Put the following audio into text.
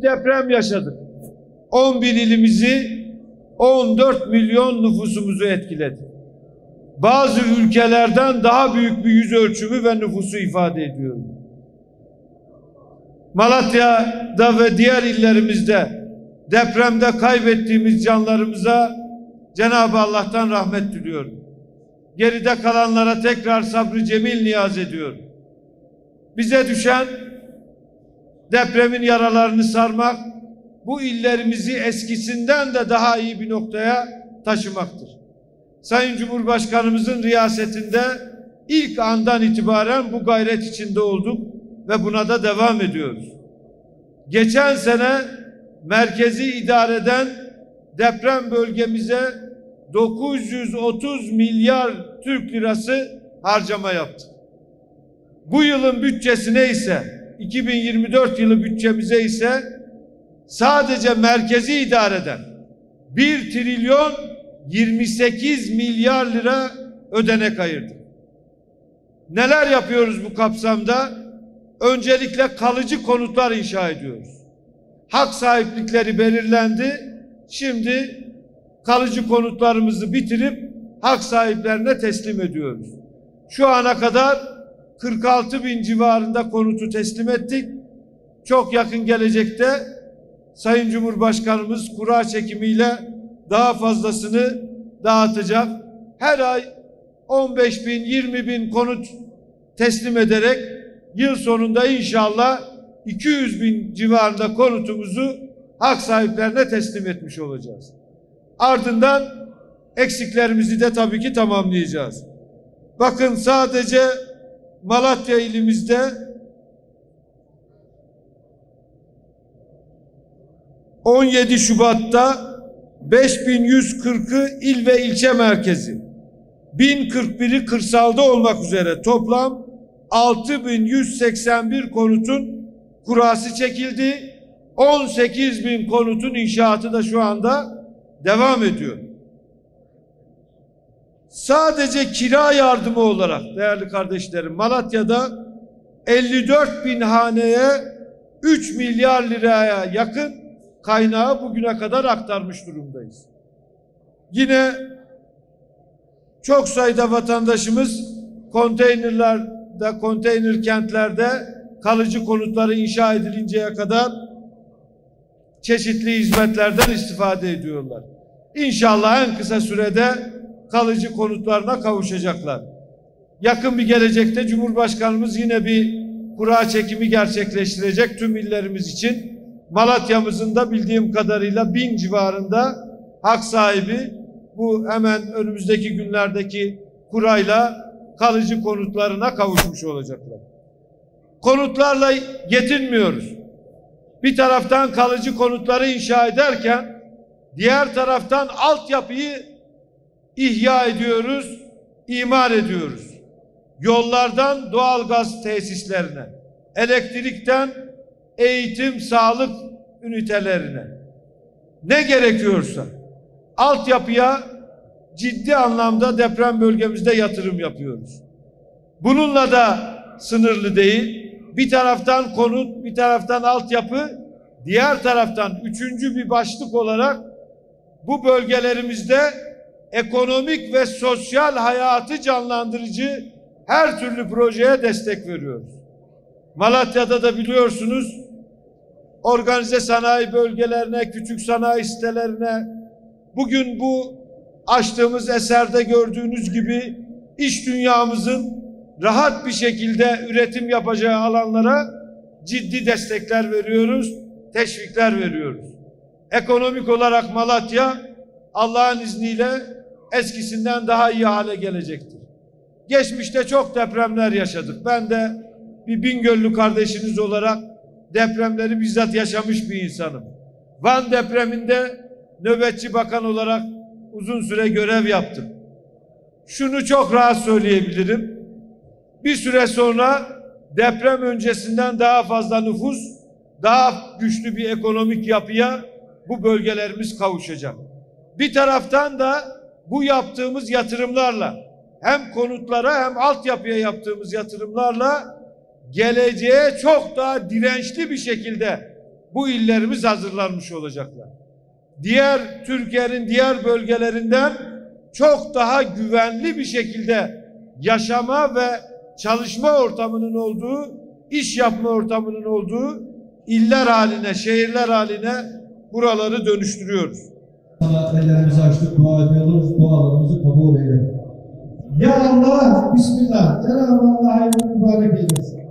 deprem yaşadık. 11 ilimizi, 14 milyon nüfusumuzu etkiledi. Bazı ülkelerden daha büyük bir yüz ölçümü ve nüfusu ifade ediyor. Malatya'da ve diğer illerimizde depremde kaybettiğimiz canlarımıza Cenab-ı Allah'tan rahmet diliyorum. Geride kalanlara tekrar sabrı cemil niyaz ediyorum. Bize düşen depremin yaralarını sarmak, bu illerimizi eskisinden de daha iyi bir noktaya taşımaktır. Sayın Cumhurbaşkanımızın riyasetinde ilk andan itibaren bu gayret içinde olduk ve buna da devam ediyoruz. Geçen sene merkezi idareden deprem bölgemize 930 milyar Türk lirası harcama yaptık. Bu yılın bütçesine ise 2024 yılı bütçemize ise sadece merkezi idareden 1 trilyon 28 milyar lira ödenek ayırdık. Neler yapıyoruz bu kapsamda? Öncelikle kalıcı konutlar inşa ediyoruz. Hak sahiplikleri belirlendi. Şimdi kalıcı konutlarımızı bitirip hak sahiplerine teslim ediyoruz. Şu ana kadar 46 bin civarında konutu teslim ettik. Çok yakın gelecekte Sayın Cumhurbaşkanımız kura çekimiyle daha fazlasını dağıtacak. Her ay 15 bin, 20 bin konut teslim ederek yıl sonunda inşallah 200 bin civarında konutumuzu hak sahiplerine teslim etmiş olacağız. Ardından eksiklerimizi de tabii ki tamamlayacağız. Bakın sadece Malatya ilimizde 17 Şubat'ta 5140'ı il ve ilçe merkezi, 1041'i kırsalda olmak üzere toplam 6181 konutun kurası çekildi. 18 bin konutun inşaatı da şu anda devam ediyor. Sadece kira yardımı olarak değerli kardeşlerim Malatya'da 54 bin haneye 3 milyar liraya yakın kaynağı bugüne kadar aktarmış durumdayız. Yine çok sayıda vatandaşımız konteynerlerde, konteyner kentlerde kalıcı konutları inşa edilinceye kadar çeşitli hizmetlerden istifade ediyorlar. İnşallah en kısa sürede kalıcı konutlarına kavuşacaklar. Yakın bir gelecekte Cumhurbaşkanımız yine bir kura çekimi gerçekleştirecek tüm illerimiz için. Malatya'mızın da bildiğim kadarıyla 1000 civarında hak sahibi bu hemen önümüzdeki günlerdeki kurayla kalıcı konutlarına kavuşmuş olacaklar. Konutlarla yetinmiyoruz. Bir taraftan kalıcı konutları inşa ederken diğer taraftan altyapıyı ihya ediyoruz, imar ediyoruz. Yollardan doğalgaz tesislerine, elektrikten eğitim, sağlık ünitelerine ne gerekiyorsa altyapıya ciddi anlamda deprem bölgemizde yatırım yapıyoruz. Bununla da sınırlı değil. Bir taraftan konut, bir taraftan altyapı, diğer taraftan üçüncü bir başlık olarak bu bölgelerimizde ekonomik ve sosyal hayatı canlandırıcı her türlü projeye destek veriyoruz. Malatya'da da biliyorsunuz organize sanayi bölgelerine, küçük sanayi sitelerine, bugün bu açtığımız eserde gördüğünüz gibi iş dünyamızın rahat bir şekilde üretim yapacağı alanlara ciddi destekler veriyoruz, teşvikler veriyoruz. Ekonomik olarak Malatya Allah'ın izniyle eskisinden daha iyi hale gelecektir. Geçmişte çok depremler yaşadık. Ben de bir Bingöllü kardeşiniz olarak depremleri bizzat yaşamış bir insanım. Van depreminde nöbetçi bakan olarak uzun süre görev yaptım. Şunu çok rahat söyleyebilirim. Bir süre sonra deprem öncesinden daha fazla nüfus, daha güçlü bir ekonomik yapıya bu bölgelerimiz kavuşacak. Bir taraftan da bu yaptığımız yatırımlarla hem konutlara hem altyapıya yaptığımız yatırımlarla geleceğe çok daha dirençli bir şekilde bu illerimiz hazırlanmış olacaklar. Türkiye'nin diğer bölgelerinden çok daha güvenli bir şekilde yaşama ve çalışma ortamının olduğu, iş yapma ortamının olduğu iller haline, şehirler haline buraları dönüştürüyoruz. Sana ellerimizi açtık, dua ediyoruz, dualarımızı kabul eyle. Ya Allah, Bismillah, Cenab-ı Allah hayırlı mübarek eylesin.